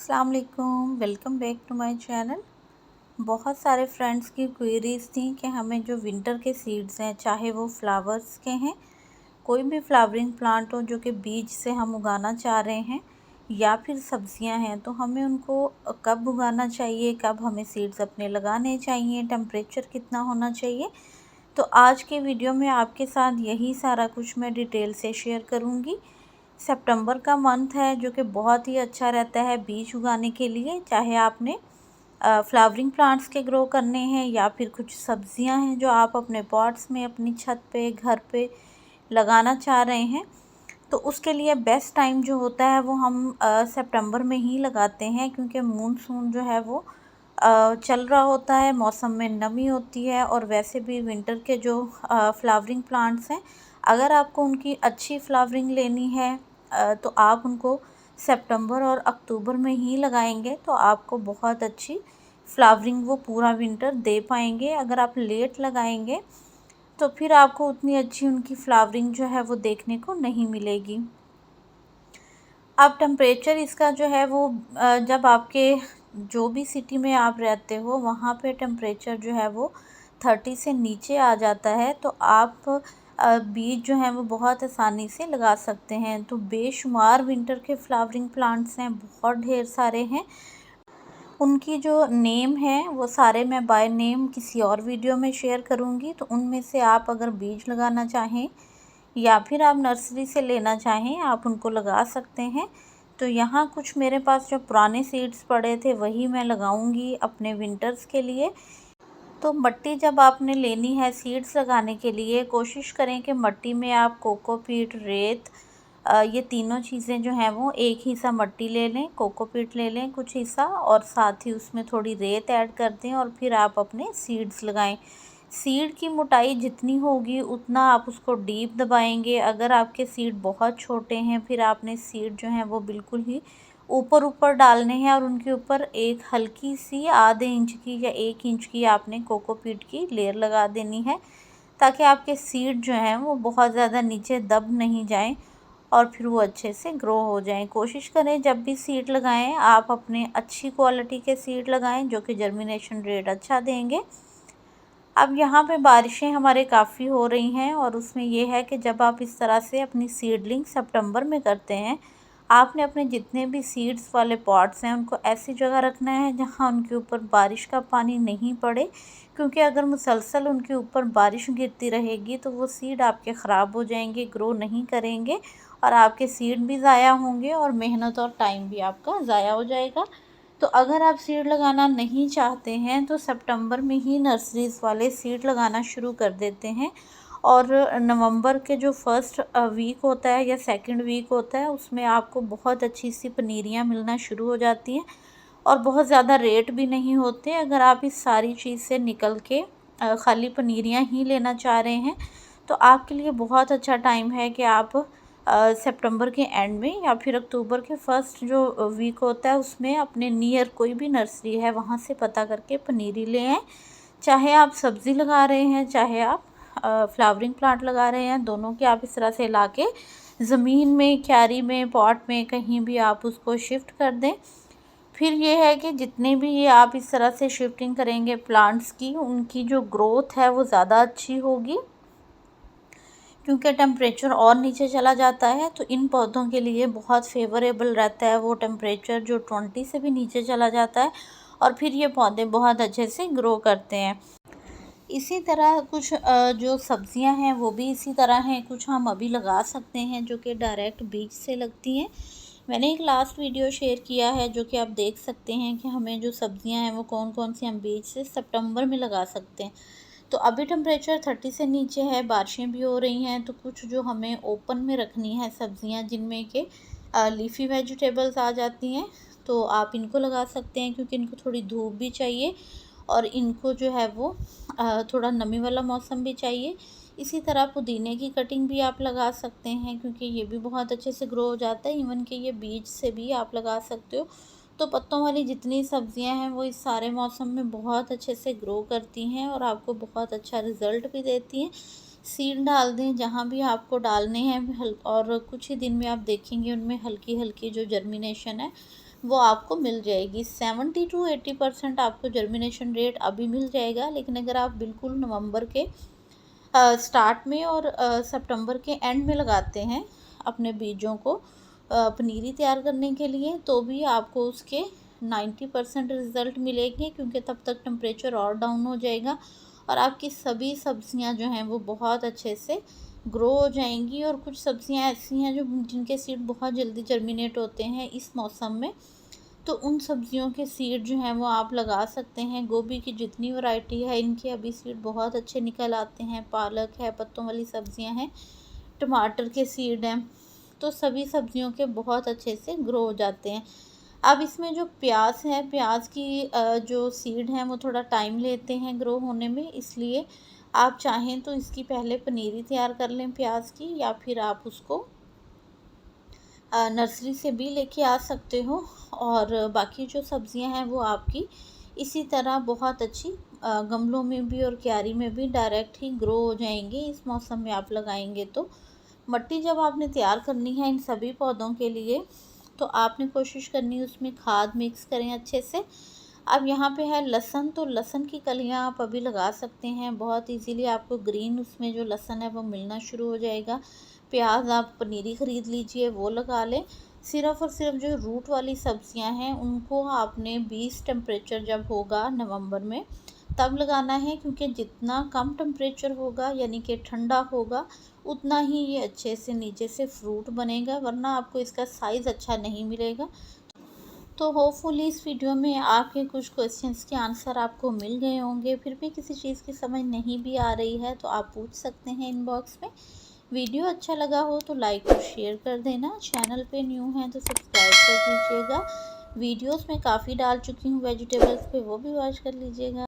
अस्सलाम वालेकुम, welcome back to my channel. बहुत सारे फ्रेंड्स की क्वेरीज थी कि हमें जो विंटर के सीड्स हैं, चाहे वो फ्लावर्स के हैं, कोई भी फ्लावरिंग प्लांट हो जो कि बीज से हम उगाना चाह रहे हैं, या फिर सब्जियां हैं, तो हमें उनको कब उगाना चाहिए, कब हमें सीड्स अपने लगाने चाहिए, टेम्परेचर कितना होना चाहिए। तो आज के वीडियो में आपके साथ यही सारा कुछ मैं डिटेल से शेयर करूँगी। सितंबर का मंथ है जो कि बहुत ही अच्छा रहता है बीज उगाने के लिए, चाहे आपने फ्लावरिंग प्लांट्स के ग्रो करने हैं या फिर कुछ सब्जियां हैं जो आप अपने पॉट्स में अपनी छत पे घर पे लगाना चाह रहे हैं। तो उसके लिए बेस्ट टाइम जो होता है वो हम सितंबर में ही लगाते हैं, क्योंकि मानसून जो है वो चल रहा होता है, मौसम में नमी होती है। और वैसे भी विंटर के जो फ्लावरिंग प्लांट्स हैं, अगर आपको उनकी अच्छी फ्लावरिंग लेनी है तो आप उनको सितंबर और अक्टूबर में ही लगाएंगे तो आपको बहुत अच्छी फ्लावरिंग वो पूरा विंटर दे पाएंगे। अगर आप लेट लगाएंगे तो फिर आपको उतनी अच्छी उनकी फ्लावरिंग जो है वो देखने को नहीं मिलेगी। अब टेम्परेचर इसका जो है वो जब आपके जो भी सिटी में आप रहते हो वहाँ पे टेम्परेचर जो है वो 30 से नीचे आ जाता है, तो आप बीज जो हैं वो बहुत आसानी से लगा सकते हैं। तो बेशुमार विंटर के फ्लावरिंग प्लांट्स हैं, बहुत ढेर सारे हैं। उनकी जो नेम है वो सारे मैं बाय नेम किसी और वीडियो में शेयर करूँगी। तो उनमें से आप अगर बीज लगाना चाहें या फिर आप नर्सरी से लेना चाहें, आप उनको लगा सकते हैं। तो यहाँ कुछ मेरे पास जो पुराने सीड्स पड़े थे वही मैं लगाऊंगी अपने विंटर्स के लिए। तो मिट्टी जब आपने लेनी है सीड्स लगाने के लिए, कोशिश करें कि मिट्टी में आप कोकोपीट, रेत, ये तीनों चीज़ें जो हैं वो एक हिस्सा मिट्टी ले लें, कोकोपीट ले लें कुछ हिस्सा, और साथ ही उसमें थोड़ी रेत ऐड कर दें और फिर आप अपने सीड्स लगाएं। सीड की मोटाई जितनी होगी उतना आप उसको डीप दबाएंगे। अगर आपके सीड बहुत छोटे हैं फिर आपने सीड जो हैं वो बिल्कुल ही ऊपर ऊपर डालने हैं और उनके ऊपर एक हल्की सी आधे इंच की या 1 इंच की आपने कोकोपीट की लेयर लगा देनी है, ताकि आपके सीड जो हैं वो बहुत ज़्यादा नीचे दब नहीं जाएं और फिर वो अच्छे से ग्रो हो जाएं। कोशिश करें जब भी सीड लगाएं आप अपने अच्छी क्वालिटी के सीड लगाएं जो कि जर्मिनेशन रेट अच्छा देंगे। अब यहाँ पे बारिशें हमारे काफ़ी हो रही हैं और उसमें ये है कि जब आप इस तरह से अपनी सीडलिंग सितंबर में करते हैं, आपने अपने जितने भी सीड्स वाले पॉट्स हैं उनको ऐसी जगह रखना है जहाँ उनके ऊपर बारिश का पानी नहीं पड़े, क्योंकि अगर मुसलसल उनके ऊपर बारिश गिरती रहेगी तो वो सीड आपके ख़राब हो जाएंगे, ग्रो नहीं करेंगे और आपके सीड भी ज़ाया होंगे और मेहनत और टाइम भी आपका ज़ाया हो जाएगा। तो अगर आप सीड लगाना नहीं चाहते हैं तो सितंबर में ही नर्सरीज़ वाले सीड लगाना शुरू कर देते हैं, और नवंबर के जो फर्स्ट वीक होता है या सेकंड वीक होता है उसमें आपको बहुत अच्छी सी पनीरियाँ मिलना शुरू हो जाती हैं और बहुत ज़्यादा रेट भी नहीं होते। अगर आप इस सारी चीज़ से निकल के खाली पनीरियाँ ही लेना चाह रहे हैं तो आपके लिए बहुत अच्छा टाइम है कि आप सितंबर के एंड में या फिर अक्टूबर के फर्स्ट जो वीक होता है उसमें अपने नियर कोई भी नर्सरी है वहाँ से पता करके पनीरी ले आएँ। चाहे आप सब्ज़ी लगा रहे हैं, चाहे आप फ्लावरिंग प्लांट लगा रहे हैं, दोनों की आप इस तरह से ला के ज़मीन में, क्यारी में, पॉट में कहीं भी आप उसको शिफ्ट कर दें। फिर ये है कि जितने भी ये आप इस तरह से शिफ्टिंग करेंगे प्लांट्स की, उनकी जो ग्रोथ है वो ज़्यादा अच्छी होगी, क्योंकि टेम्परेचर और नीचे चला जाता है तो इन पौधों के लिए बहुत फेवरेबल रहता है वो टेम्परेचर जो 20 से भी नीचे चला जाता है, और फिर ये पौधे बहुत अच्छे से ग्रो करते हैं। इसी तरह कुछ जो सब्जियां हैं वो भी इसी तरह हैं, कुछ हम अभी लगा सकते हैं जो कि डायरेक्ट बीज से लगती हैं। मैंने एक लास्ट वीडियो शेयर किया है जो कि आप देख सकते हैं कि हमें जो सब्जियां हैं वो कौन कौन सी हम बीज से सितंबर में लगा सकते हैं। तो अभी टेम्परेचर 30 से नीचे है, बारिशें भी हो रही हैं, तो कुछ जो हमें ओपन में रखनी है सब्जियां जिनमें के लीफ़ी वेजिटेबल्स आ जाती हैं, तो आप इनको लगा सकते हैं, क्योंकि इनको थोड़ी धूप भी चाहिए और इनको जो है वो थोड़ा नमी वाला मौसम भी चाहिए। इसी तरह पुदीने की कटिंग भी आप लगा सकते हैं, क्योंकि ये भी बहुत अच्छे से ग्रो हो जाता है। इवन कि ये बीज से भी आप लगा सकते हो। तो पत्तों वाली जितनी सब्जियां हैं वो इस सारे मौसम में बहुत अच्छे से ग्रो करती हैं और आपको बहुत अच्छा रिज़ल्ट भी देती हैं। सीड डाल दें जहाँ भी आपको डालने हैं और कुछ ही दिन में आप देखेंगे उनमें हल्की हल्की जो जर्मिनेशन है वो आपको मिल जाएगी। 70 to 80% आपको जर्मिनेशन रेट अभी मिल जाएगा, लेकिन अगर आप बिल्कुल नवंबर के स्टार्ट में और सितंबर के एंड में लगाते हैं अपने बीजों को पनीरी तैयार करने के लिए, तो भी आपको उसके 90% रिज़ल्ट मिलेंगे, क्योंकि तब तक टेम्परेचर और डाउन हो जाएगा और आपकी सभी सब्जियां जो हैं वो बहुत अच्छे से ग्रो हो जाएंगी। और कुछ सब्जियां ऐसी हैं जो जिनके सीड बहुत जल्दी जर्मिनेट होते हैं इस मौसम में, तो उन सब्जियों के सीड जो हैं वो आप लगा सकते हैं। गोभी की जितनी वैरायटी है इनके अभी सीड बहुत अच्छे निकल आते हैं, पालक है, पत्तों वाली सब्जियां हैं, टमाटर के सीड हैं, तो सभी सब्जियों के बहुत अच्छे से ग्रो हो जाते हैं। अब इसमें जो प्याज है, प्याज की जो सीड हैं वो थोड़ा टाइम लेते हैं ग्रो होने में, इसलिए आप चाहें तो इसकी पहले पनीरी तैयार कर लें प्याज की, या फिर आप उसको नर्सरी से भी लेके आ सकते हो। और बाकी जो सब्जियां हैं वो आपकी इसी तरह बहुत अच्छी गमलों में भी और क्यारी में भी डायरेक्ट ही ग्रो हो जाएंगे इस मौसम में आप लगाएंगे तो। मिट्टी जब आपने तैयार करनी है इन सभी पौधों के लिए, तो आपने कोशिश करनी है उसमें खाद मिक्स करें अच्छे से। अब यहाँ पे है लहसुन, तो लहसुन की कलियाँ आप अभी लगा सकते हैं बहुत इजीली, आपको ग्रीन उसमें जो लहसुन है वो मिलना शुरू हो जाएगा। प्याज आप पनीरी ख़रीद लीजिए वो लगा लें। सिर्फ़ और सिर्फ जो रूट वाली सब्जियां हैं उनको आपने 20 टेम्परेचर जब होगा नवंबर में तब लगाना है, क्योंकि जितना कम टेम्परेचर होगा यानी कि ठंडा होगा उतना ही ये अच्छे से नीचे से फ्रूट बनेगा, वरना आपको इसका साइज़ अच्छा नहीं मिलेगा। तो होपफुली इस वीडियो में आपके कुछ क्वेश्चंस के आंसर आपको मिल गए होंगे। फिर भी किसी चीज़ की समझ नहीं भी आ रही है तो आप पूछ सकते हैं इनबॉक्स में। वीडियो अच्छा लगा हो तो लाइक और शेयर कर देना। चैनल पे न्यू हैं तो सब्सक्राइब कर दीजिएगा। वीडियोस में काफ़ी डाल चुकी हूँ वेजिटेबल्स पे, वो भी वॉच कर लीजिएगा।